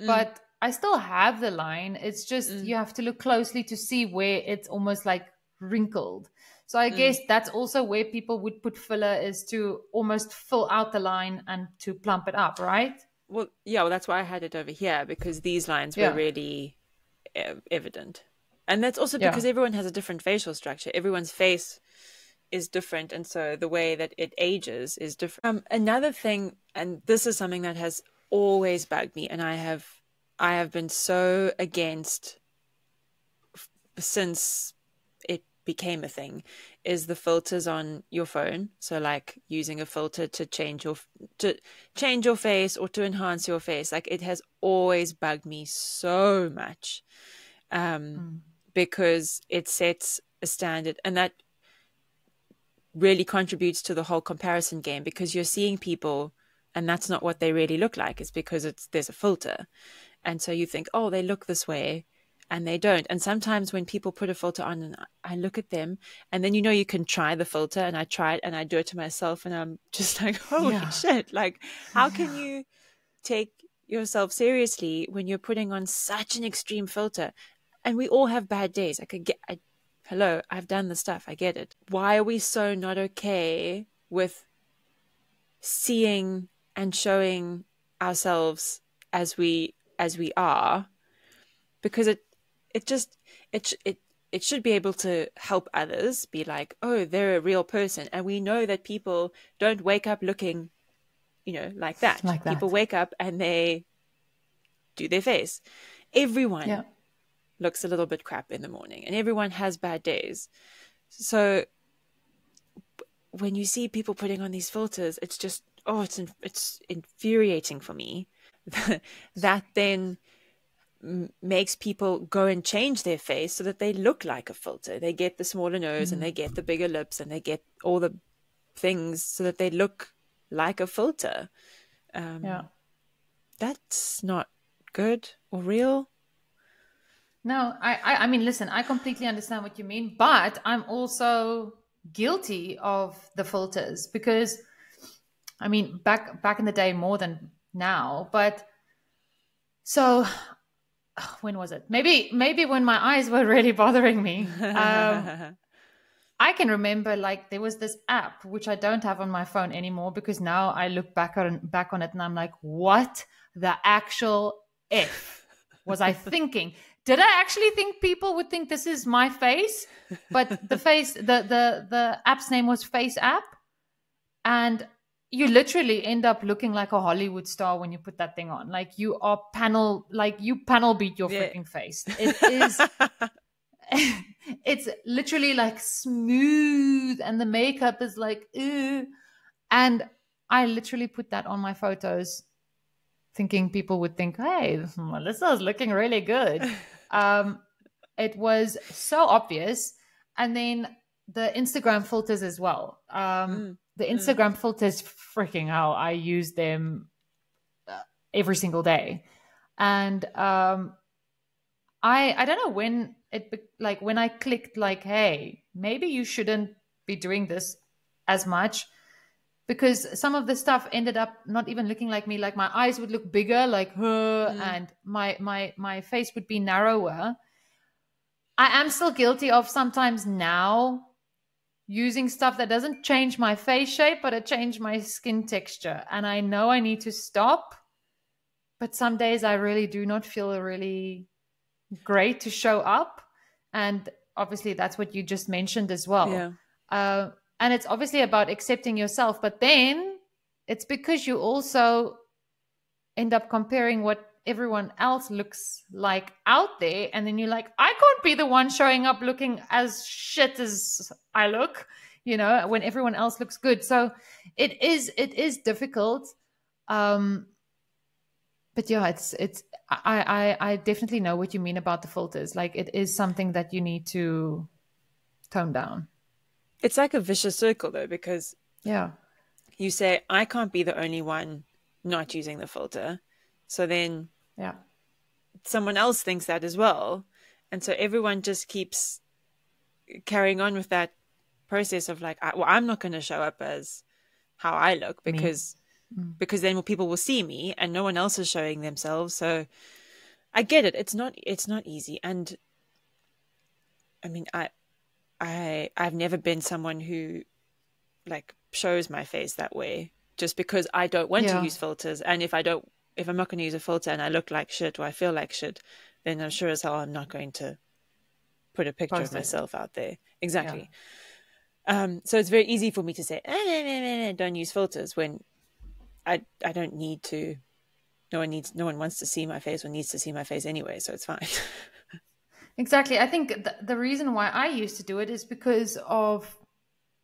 But I still have the line. It's just you have to look closely to see where it's almost like wrinkled. So I guess that's also where people would put filler, is to almost fill out the line and to plump it up, right? Well, yeah, well, that's why I had it over here, because these lines were really evident. And that's also because everyone has a different facial structure. Everyone's face is different. And so the way that it ages is different. Another thing, and this is something that has always bugged me, and I have been so against since it became a thing, is the filters on your phone. So like using a filter to change your face or to enhance your face. Like, it has always bugged me so much, because it sets a standard, and that really contributes to the whole comparison game, because you're seeing people and that's not what they really look like. It's because there's a filter. And so you think, oh, they look this way, and they don't. And sometimes when people put a filter on, and I look at them, and then, you can try the filter, and I try it and I do it to myself, and I'm just like, holy shit. Like, how can you take yourself seriously when you're putting on such an extreme filter? And we all have bad days. Hello, I've done the stuff. I get it. Why are we so not okay with seeing and showing ourselves as we are? Because it should be able to help others be like, oh, they're a real person. And we know that people don't wake up looking, like that. People wake up and they do their face. Everyone looks a little bit crap in the morning, and everyone has bad days. So when you see people putting on these filters, it's just, it's infuriating for me. That then makes people go and change their face so that they look like a filter. They get the smaller nose and they get the bigger lips and they get all the things so that they look like a filter. That's not good or real. No, I mean, listen, I completely understand what you mean, but I'm also guilty of the filters, because I mean, back in the day more than now, but so when was it? Maybe when my eyes were really bothering me. I can remember, like, there was this app which I don't have on my phone anymore, because now I look back on it and I'm like, what the actual F was I thinking? Did I actually think people would think this is my face? But the app's name was Face App, and you literally end up looking like a Hollywood star when you put that thing on. Like, you panel beat your freaking face. It is, it's literally like smooth, and the makeup is like, ew. And I literally put that on my photos, thinking people would think, hey, Melissa's looking really good. It was so obvious. And then the Instagram filters as well. The Instagram filters, freaking hell, I use them every single day. And I don't know when when I clicked like, hey, maybe you shouldn't be doing this as much, because some of the stuff ended up not even looking like me. Like, my eyes would look bigger, like her, and my face would be narrower. I am still guilty of sometimes now using stuff that doesn't change my face shape, but it changed my skin texture. And I know I need to stop, but some days I really do not feel really great to show up. And obviously that's what you just mentioned as well. And it's obviously about accepting yourself, but then it's because you also end up comparing what everyone else looks like out there. And then you're like, I can't be the one showing up looking as shit as I look, when everyone else looks good. So it is difficult. But yeah, I definitely know what you mean about the filters. Like, it is something that you need to tone down. It's like a vicious circle, though, because Yeah. you say, I can't be the only one not using the filter. So then Yeah. someone else thinks that as well. And so everyone just keeps carrying on with that process of like, well, I'm not going to show up as how I look Me. because then people will see me and no one else is showing themselves. So I get it. It's not easy. And I mean, I've never been someone who like shows my face that way just because I don't want to Yeah. use filters. And if I'm not going to use a filter and I look like shit or I feel like shit, then I'm sure as hell I'm not going to put a picture of Post it. myself out there. Exactly. Yeah. So it's very easy for me to say, don't use filters when I don't need to. No one wants to see my face or needs to see my face anyway, so it's fine. Exactly. I think the reason why I used to do it is because of,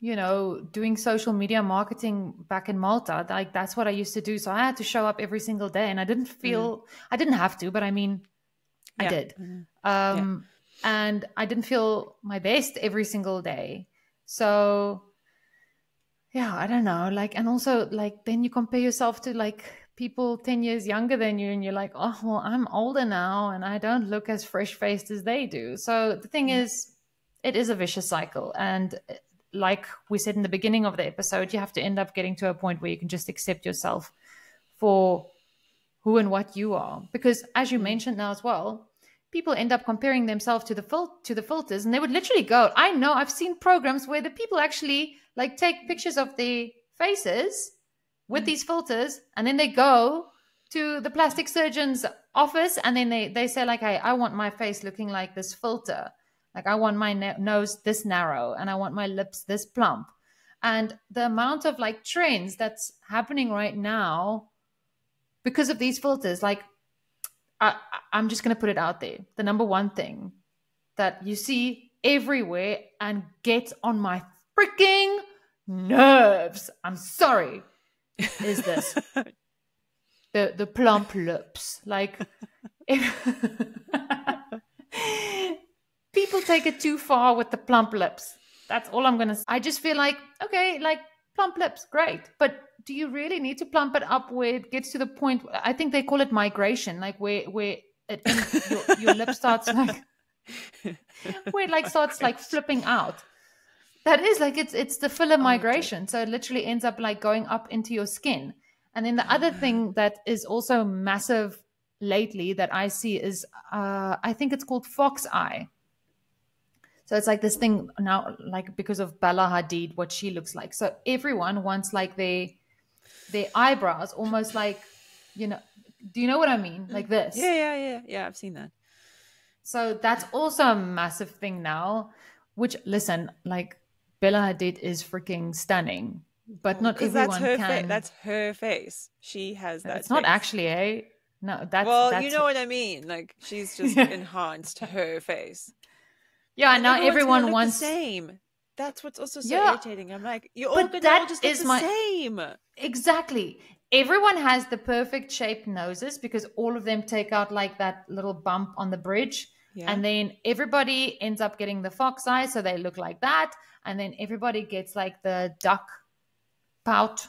doing social media marketing back in Malta. Like, that's what I used to do. So I had to show up every single day, and I didn't I didn't have to, but I mean, I did. And I didn't feel my best every single day. So yeah, I don't know. Like, and also, like, then you compare yourself to like people 10 years younger than you, and you're like, oh, well, I'm older now and I don't look as fresh faced as they do. So the thing is, it is a vicious cycle. And like we said in the beginning of the episode, you have to end up getting to a point where you can just accept yourself for who and what you are. Because as you mentioned now as well, people end up comparing themselves to the filters, and they would literally go, I know, I've seen programs where the people actually like take pictures of their faces with these filters, and then they go to the plastic surgeon's office, and then they say like, hey, I want my face looking like this filter. Like, I want my nose this narrow, and I want my lips this plump. And the amount of like trends that's happening right now because of these filters, like, I'm just going to put it out there. The number one thing that you see everywhere and gets on my freaking nerves, I'm sorry, is this. The plump lips. Like, people take it too far with the plump lips. That's all I'm going to say. I just feel like, okay, like, plump lips, great. But do you really need to plump it up where it gets to the point? I think they call it migration, like where your lip starts like, where it like starts like flipping out. That is like, it's the filler migration. So it literally ends up like going up into your skin. And then the other thing that is also massive lately that I see is, I think it's called fox eye. So it's like this thing now, like because of Bella Hadid, what she looks like. So everyone wants like their eyebrows almost like, do you know what I mean? Like this. Yeah. I've seen that. So that's also a massive thing now, which, listen, like, Bella Hadid is freaking stunning, but not everyone can. That's her face. She has that. It's not actually, eh? No, that's you know what I mean. Like, she's just enhanced her face. Yeah, and now everyone wants the same. That's what's also so irritating. I'm like, you're all gonna all just look the same. Exactly. Everyone has the perfect shaped noses because all of them take out like that little bump on the bridge. Yeah. And then everybody ends up getting the fox eye, so they look like that. And then everybody gets like the duck pout.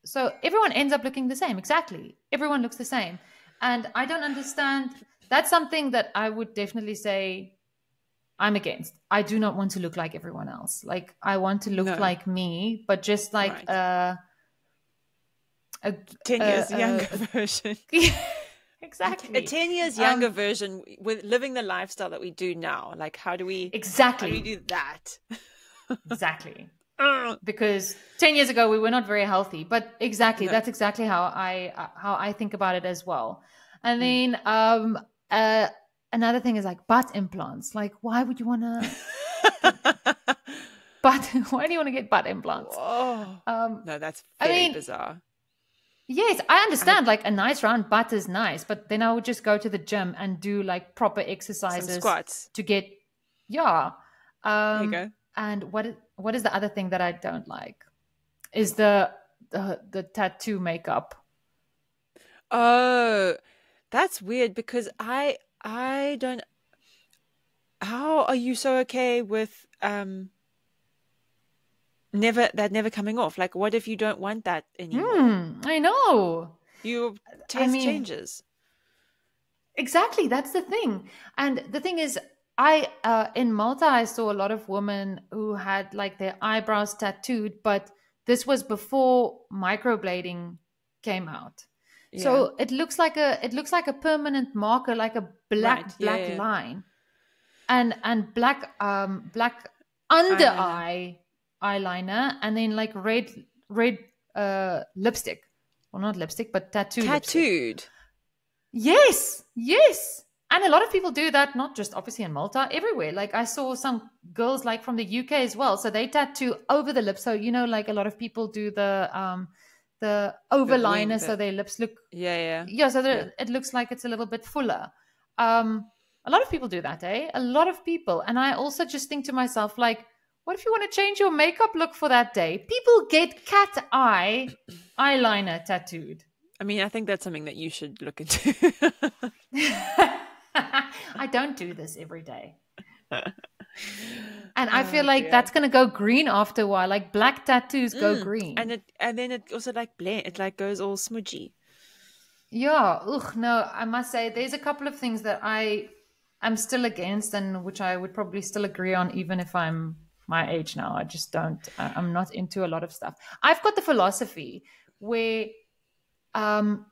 So everyone ends up looking the same. Exactly. Everyone looks the same. And I don't understand. That's something that I would definitely say I'm against. I do not want to look like everyone else. Like, I want to look like me, but just like a 10 years younger version. Exactly. A 10 years younger version with living the lifestyle that we do now. Like, how do we do that? Exactly. Because 10 years ago we were not very healthy, but that's exactly how I think about it as well. And then another thing is like butt implants. Like, why would you want to why do you want to get butt implants? No, that's very bizarre. Yes, I understand. Like, a nice round butt is nice, but then I would just go to the gym and do like proper exercises, some squats to get, there you go. And what is the other thing that I don't like is the tattoo makeup. Oh, that's weird because I don't. How are you so okay with never coming off? Like, what if you don't want that anymore? I know. Your I taste mean, changes. exactly, that's the thing. And the thing is, I in Malta I saw a lot of women who had like their eyebrows tattooed, but this was before microblading came out. Yeah. So it looks like a permanent marker, like a Right. Yeah. black Yeah. line, and black under Eyeliner. eye eyeliner, and then like red lipstick. Well, not lipstick, but tattoo lipstick. Tattooed. Yes, yes. And a lot of people do that, not just obviously in Malta, everywhere. Like I saw some girls like from the UK as well. So they tattoo over the lips. So like a lot of people do the The wing. overliner so The their lips look, Yeah. Yeah. yeah, so Yeah. it looks like it's a little bit fuller. A lot of people do that, eh? A lot of people. And I also just think to myself, like, what if you want to change your makeup look for that day? People get cat eye eyeliner tattooed. I mean, I think that's something that you should look into. I don't do this every day. And I feel Oh like dear. that's going to go green after a while. Like black tattoos go green. And then it also like blend. It like goes all smudgy. Yeah. Ugh, no, I must say there's a couple of things that I am still against and which I would probably still agree on even if I'm my age now. I just don't, I'm not into a lot of stuff. I've got the philosophy where um,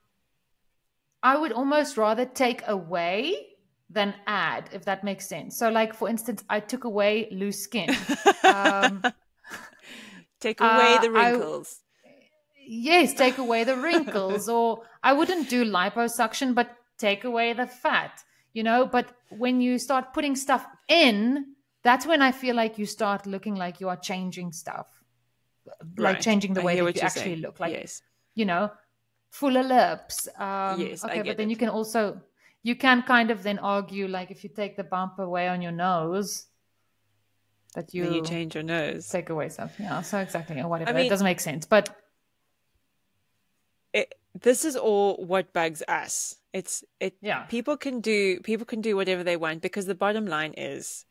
I would almost rather take away than add, if that makes sense. So, like for instance, I took away loose skin. Um, Take away the I wrinkles. yes, take away the wrinkles, or I wouldn't do liposuction, but take away the fat. But when you start putting stuff in, that's when I feel like you start looking like you are changing stuff, like Right. changing the I way hear that what you you're actually saying. look, like Yes. you know fuller lips. Yes, I Okay, but get then it. you can kind of then argue, like if you take the bump away on your nose, that Then you you change your nose. take away something. Yeah, so exactly, or I whatever. It mean, doesn't make sense, but this is all what bugs us. yeah, People can do whatever they want because the bottom line is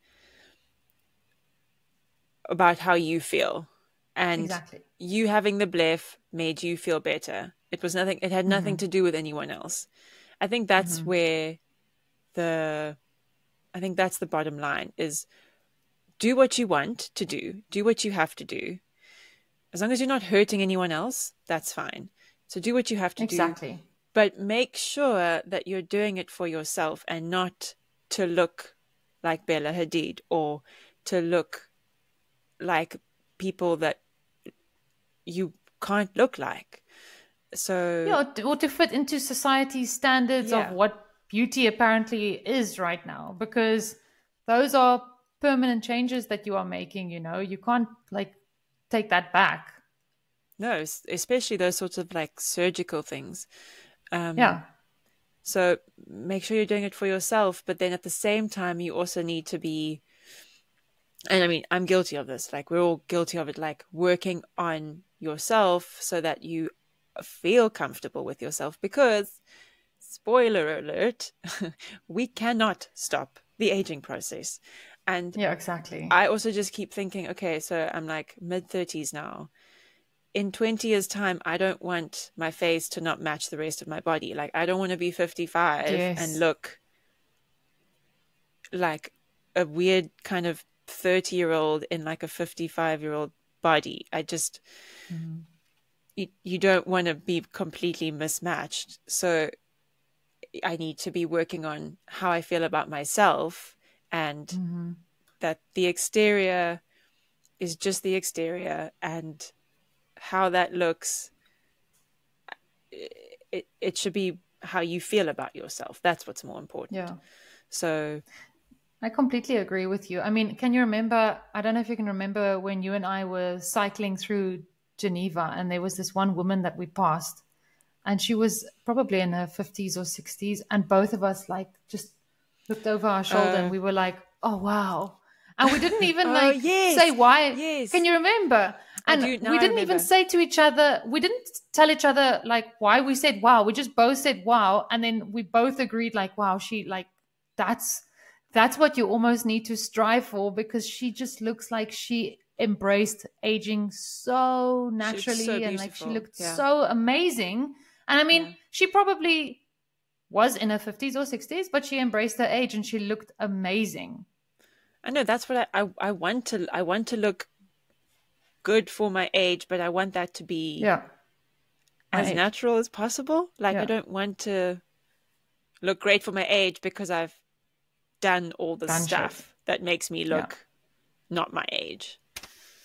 about how you feel. And exactly. you having the blef made you feel better. It had nothing Hmm. to do with anyone else. I think that's Hmm. where the I think that's the bottom line is do what you want to do what you have to do. As long as you're not hurting anyone else, that's fine. So do what you have to do, Exactly. but make sure that you're doing it for yourself and not to look like Bella Hadid or to look like people that you can't look like. So, Yeah, or to fit into society's standards of yeah. what beauty apparently is right now, because those are permanent changes that you are making. You can't like take that back. No, especially those sorts of like surgical things. Yeah. So make sure you're doing it for yourself, but then at the same time, you also need to be, and I mean, I'm guilty of this. Like we're all guilty of it, like working on yourself so that you feel comfortable with yourself because, spoiler alert, we cannot stop the aging process. And Yeah, exactly. I also just keep thinking, okay, so I'm like mid-30s now. In 20 years' time, I don't want my face to not match the rest of my body. Like, I don't want to be 55 and Yes. look like a weird kind of 30-year-old in like a 55-year-old body. Mhm. You don't want to be completely mismatched. So I need to be working on how I feel about myself and Mhm. that the exterior is just the exterior and how that looks, it should be how you feel about yourself. That's what's more important. Yeah. So, I completely agree with you. I mean, can you remember? I don't know if you can remember when you and I were cycling through Geneva and there was this one woman that we passed, and she was probably in her 50s or 60s, and both of us like just looked over our shoulder and uh, we were like, oh wow. And we didn't even oh, like say yes, why. Can yes. you remember? And we didn't even say to each other, we didn't tell each other like why we said wow. We just both said wow. And then we both agreed like, wow, she like, that's what you almost need to strive for, because she just looks like she embraced aging so naturally, so and like she looked yeah. so amazing. And I mean, she probably was in her 50s or 60s, but she embraced her age and she looked amazing. I know, that's what I want to look good for my age, but I want that to be as natural as possible. Like, I don't want to look great for my age because I've done all the stuff that makes me look not my age.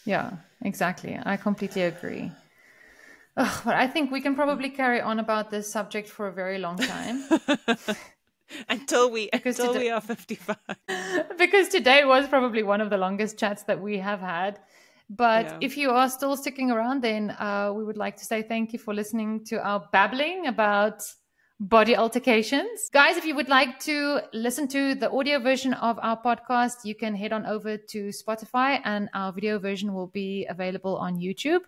Yeah, exactly. I completely agree. Ugh, but I think we can probably carry on about this subject for a very long time. until we are 55. Because today was probably one of the longest chats that we have had. But if you are still sticking around, then we would like to say thank you for listening to our babbling about body altercations. Guys, if you would like to listen to the audio version of our podcast, you can head on over to Spotify, and our video version will be available on YouTube.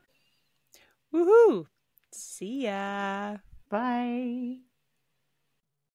Woohoo! See ya!